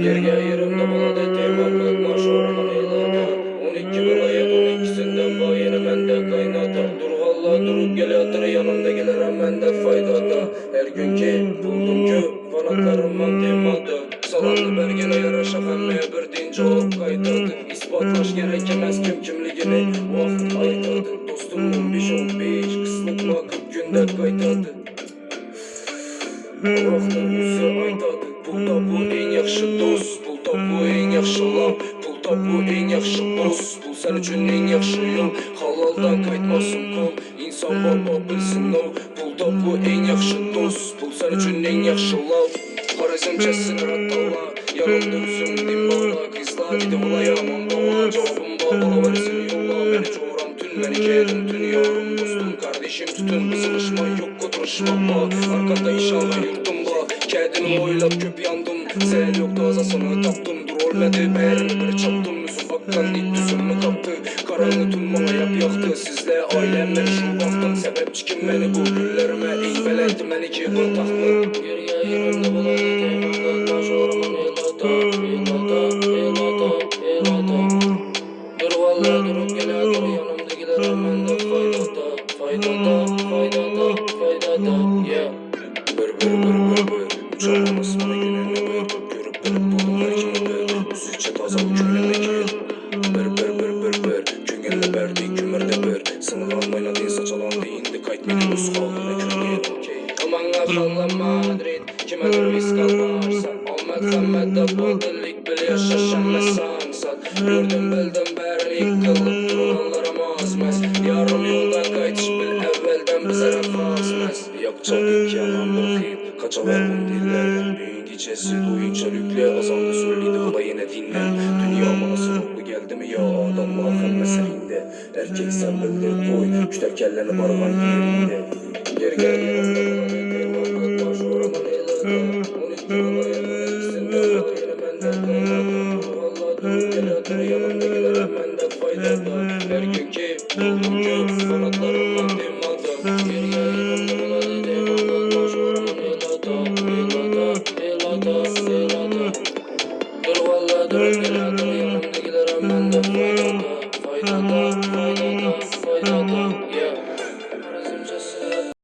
Yerge yerimde buladı teğmen kılma şorumun eylada 12 vilayet 12'sinden bayını mende kaynata Dur valla durup geliatır yanımda gelirim mende faydada Her günkü buldum ki fanatlarımdan temada Salandı bergene yaraşa hemmeye bir din cevap kaydadı İspatlaş gerek emez kimligini vakit aydadı Dostum 15-15 kıslık vakıp günde kaydadı Oraqlar yüzü aydadı Pulda bu en yaxşı dost Pulda bu en yaxşı laf Pulda bu en yaxşı boz Pul sen üçün en yaxşı yol Halaldan qaytmasın kol İnsan baba bilsin o Pulda bu en yaxşı dost Pul sen üçün en yaxşı laf Harizm kessin raddalla Yanımda üzüm din bağla Kızla dedi olayamam bala Cevabım bağla versin yolla Beni çoğuram tün beni kerim tün yarım dostum Kardeşim tütün kızılışma yok oturuşma Arkada inşallah yurdum Kendimi oylap köp yandım Sen yoktu azasını taptım Dur olmadı beğerini bir çaptım Müzüm akkan dik düzümü kaptı Karanlı tüm bana yap yaktı Sizle ailem beni şu baktım Sebepçi kim beni bu güllerime İyi belaydı beni ki bu tahtı Geriye yerimde buladı Teğmen şorumun eylada Dur valla durup geliatır yanımdakilerim bende faydada Yeah Bir Uçağın ısmını gününü bir Görüp buldum belkimi bir Müzikçe taza köyleme gir Köngelle berdi kümürde bir Sınılan maynadı saçalandı indi Kaytmedi öz halına kürgelim Amanga falla Madrid Kime bir viskal varsan Ahmet Hamed'de badillik bil yaşaşan mesan sat Gördüm bildim berlik kılıp duranlara mazmez Yarım yoldan kaytış bil evvelden bize refasmez Yakacak ilk yanan bir kıyıp Kaçalar bu dillerden Büyün gecesi duyunca lükle azaldı söyledi bu da yine dinlen Dünya bana sınıflı geldi mi ya adamla meselinde Erkek sen bildir boy Üçler kelleni barılan yerinde Yer gel yanımda bana kıyma şorumun eylada 12 olaya 12'sinde kalayını benden kaynata Valla dur gel atır yanımda giderim ben